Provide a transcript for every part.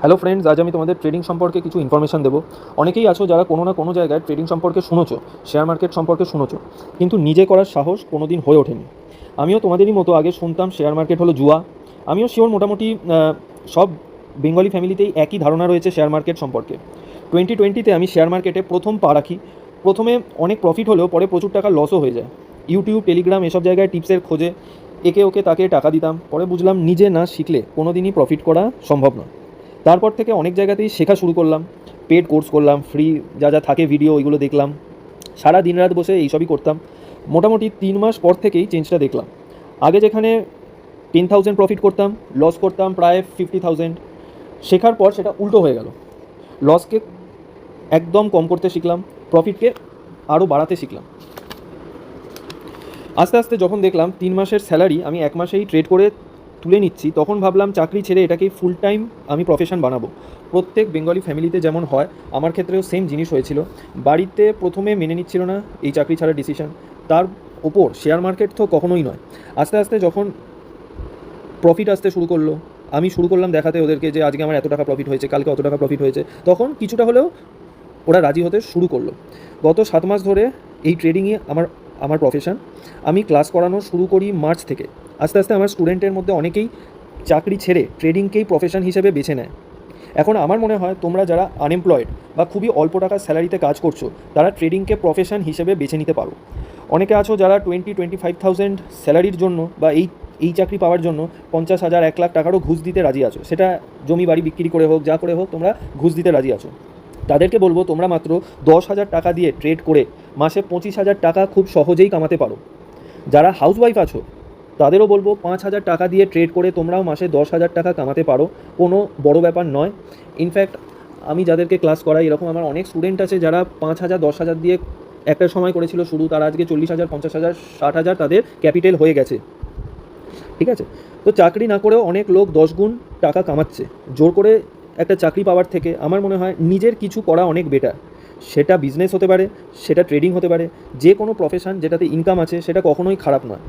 Hello friends, আজ আমি তোমাদের ট্রেডিং সম্পর্কে কিছু ইনফরমেশন দেবো। অনেকেই আছো যারা কোনো না কোনো জায়গায় ট্রেডিং সম্পর্কে শুনেছো, শেয়ার মার্কেট সম্পর্কে শুনেছো, কিন্তু নিজে করার সাহস কোনো দিন হয়ে ওঠেনি। আমিও তোমাদেরই মতো আগে শুনতাম শেয়ার মার্কেট হলো জুয়া। আমিও শিওর মোটামুটি সব বেঙ্গলি ফ্যামিলিতেই একই ধারণা রয়েছে শেয়ার মার্কেট সম্পর্কে। 2020-তে আমি শেয়ার মার্কেটে প্রথম পা রাখি। প্রথমে অনেক প্রফিট হলেও পরে প্রচুর টাকা লসও হয়ে যায়। ইউটিউব, টেলিগ্রাম এসব জায়গায় টিপসের খোঁজে একে ওকে তাকে টাকা দিতাম। পরে বুঝলাম নিজে না শিখলে কোনো দিনই প্রফিট করা সম্ভব নয়। তারপর থেকে অনেক জায়গাতেই শেখা শুরু করলাম, পেড কোর্স করলাম, ফ্রি যা যা থাকে ভিডিও ওইগুলো দেখলাম, সারা দিন রাত বসে এইসবই করতাম। মোটামুটি 3 মাস পর থেকেই চেঞ্জটা দেখলাম। আগে যেখানে 10,000 প্রফিট করতাম, লস করতাম প্রায় 50,000। শেখার পর সেটা উল্টো হয়ে গেল। লসকে একদম কম করতে শিখলাম, প্রফিটকে আরও বাড়াতে শিখলাম। আস্তে আস্তে যখন দেখলাম 3 মাসের স্যালারি আমি 1 মাসেই ট্রেড করে তুলে নিচ্ছি, তখন ভাবলাম চাকরি ছেড়ে এটাকেই ফুল টাইম আমি প্রফেশন বানাবো। প্রত্যেক বেঙ্গলি ফ্যামিলিতে যেমন হয়, আমার ক্ষেত্রেও সেম জিনিস হয়েছিল। বাড়িতে প্রথমে মেনে নিচ্ছিল না এই চাকরি ছাড়ার ডিসিশন, তার ওপর শেয়ার মার্কেট তো কখনোই নয়। আস্তে আস্তে যখন প্রফিট আসতে শুরু করলো, আমি শুরু করলাম দেখাতে ওদেরকে যে আজকে আমার এত টাকা প্রফিট হয়েছে, কালকে অত টাকা প্রফিট হয়েছে, তখন কিছুটা হলেও ওরা রাজি হতে শুরু করলো। গত 7 মাস ধরে এই ট্রেডিংয়ে আমার প্রফেশন। আমি ক্লাস করানো শুরু করি মার্চ থেকে। আস্তে আস্তে আমার স্টুডেন্টের মধ্যে অনেকেই চাকরি ছেড়ে ট্রেডিংকেই প্রফেশন হিসেবে বেছে নেয়। এখন আমার মনে হয় তোমরা যারা আনএমপ্লয়েড বা খুবই অল্প টাকার স্যালারিতে কাজ করছো, তারা ট্রেডিংকে প্রফেশন হিসেবে বেছে নিতে পারো। অনেকে আছো যারা 20-25,000 স্যালারির জন্য বা এই চাকরি পাওয়ার জন্য 50,000 1 লাখ টাকারও ঘুষ দিতে রাজি আছো। সেটা জমি বাড়ি বিক্রি করে হোক, যা করে হোক, তোমরা ঘুষ দিতে রাজি আছো। তাদেরকে বলবো তোমরা মাত্র 10,000 টাকা দিয়ে ট্রেড করে মাসে 25,000 টাকা খুব সহজেই কামাতে পারো। যারা হাউসওয়াইফ আছো তাদেরও বলবো 5,000 টাকা দিয়ে ট্রেড করে তোমরাও মাসে 10,000 টাকা কামাতে পারো, কোনো বড় ব্যাপার নয়। ইনফ্যাক্ট আমি যাদেরকে ক্লাস করাই, এরকম আমার অনেক স্টুডেন্ট আছে যারা 5,000 10,000 দিয়ে একটা সময় করেছিল শুরু, তারা আজকে 40,000 50,000 60,000 তাদের ক্যাপিটাল হয়ে গেছে। ঠিক আছে, তো চাকরি না করেও অনেক লোক 10 গুণ টাকা কামাচ্ছে। জোর করে একটা চাকরি পাওয়ার থেকে আমার মনে হয় নিজের কিছু করা অনেক বেটার। সেটা বিজনেস হতে পারে, সেটা ট্রেডিং হতে পারে, যে কোনো প্রফেশন যেটাতে ইনকাম আছে সেটা কখনোই খারাপ নয়।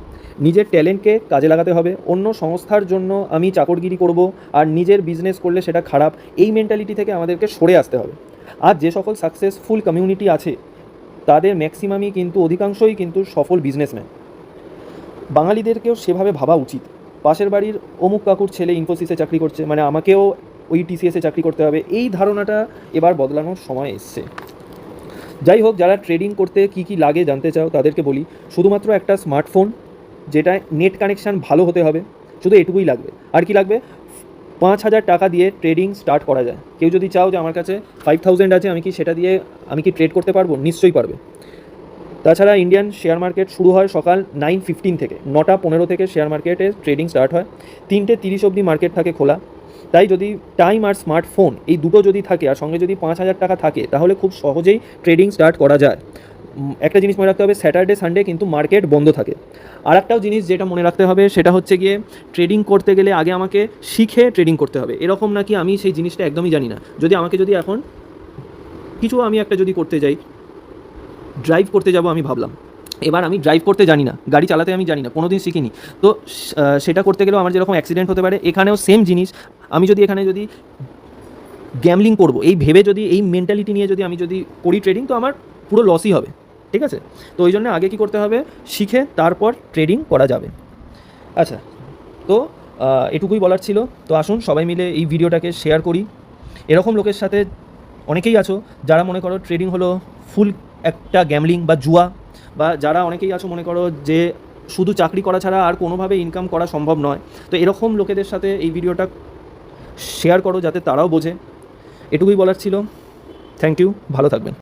নিজের ট্যালেন্টকে কাজে লাগাতে হবে। অন্য সংস্থার জন্য আমি চাকরগিরি করব আর নিজের বিজনেস করলে সেটা খারাপ, এই মেন্টালিটি থেকে আমাদেরকে সরে আসতে হবে। আর যে সকল সাকসেসফুল কমিউনিটি আছে তাদের ম্যাক্সিমামই কিন্তু অধিকাংশই কিন্তু সফল বিজনেসম্যান। বাঙালিদেরকেও সেভাবে ভাবা উচিত। পাশের বাড়ির অমুক কাকুর ছেলে ইনফোসিসে চাকরি করছে, মানে আমাকেও ওই টিসিএসে চাকরি করতে হবে, এই ধারণাটা এবার বদলানোর সময় এসছে। যাই হোক, যারা ট্রেডিং করতে কী কী লাগে জানতে চাও তাদেরকে বলি, শুধুমাত্র একটা স্মার্টফোন যেটা নেট কানেকশান ভালো হতে হবে, শুধু এটুকুই লাগবে। আর কি লাগবে? 5,000 টাকা দিয়ে ট্রেডিং স্টার্ট করা যায়। কেউ যদি চাও যে আমার কাছে 5,000 আছে, আমি কি ট্রেড করতে পারবো? নিশ্চয়ই পারবে। তাছাড়া ইন্ডিয়ান শেয়ার মার্কেট শুরু হয় সকাল 9:15 থেকে, 9টা 15 থেকে শেয়ার মার্কেটে ট্রেডিং স্টার্ট হয়। 3টে 30 অবধি মার্কেট থাকে খোলা। তাই যদি টাইম আর স্মার্টফোন এই দুটো যদি থাকে আর সঙ্গে যদি 5,000 টাকা থাকে, তাহলে খুব সহজেই ট্রেডিং স্টার্ট করা যায়। একটা জিনিস মনে রাখতে হবে, স্যাটারডে সানডে কিন্তু মার্কেট বন্ধ থাকে। আর একটাও জিনিস যেটা মনে রাখতে হবে সেটা হচ্ছে গিয়ে, ট্রেডিং করতে গেলে আগে আমাকে শিখে ট্রেডিং করতে হবে। এরকম নাকি আমি সেই জিনিসটা একদমই জানি না। যদি এখন কিছু আমি একটা যদি করতে যাই, ড্রাইভ করতে যাব, আমি ভাবলাম এবার আমি ড্রাইভ করতে জানি না, গাড়ি চালাতে আমি জানি না, কোনো দিন শিখিনি, তো সেটা করতে গেলেও আমার যেরকম অ্যাক্সিডেন্ট হতে পারে, এখানেও সেম জিনিস। আমি যদি এখানে গ্যামলিং করব এই ভেবে, এই মেন্টালিটি নিয়ে আমি করি ট্রেডিং, তো আমার পুরো লসই হবে। ঠিক আছে, তো ওই জন্য আগে কী করতে হবে, শিখে তারপর ট্রেডিং করা যাবে। আচ্ছা, তো এটুকুই বলার ছিল। তো আসুন সবাই মিলে এই ভিডিওটাকে শেয়ার করি। এরকম লোকের সাথে অনেকেই আছো যারা মনে করো ট্রেডিং হলো ফুল একটা গ্যামলিং বা জুয়া, বা যারা অনেকেই আছো মনে করো যে শুধু চাকরি করা ছাড়া আর কোনোভাবে ইনকাম করা সম্ভব নয়। তো এরকম লোকেদের সাথে এই ভিডিওটা শেয়ার করো যাতে তারাও বোঝে। এটুকুই বলার ছিল। থ্যাংক ইউ, ভালো থাকবেন।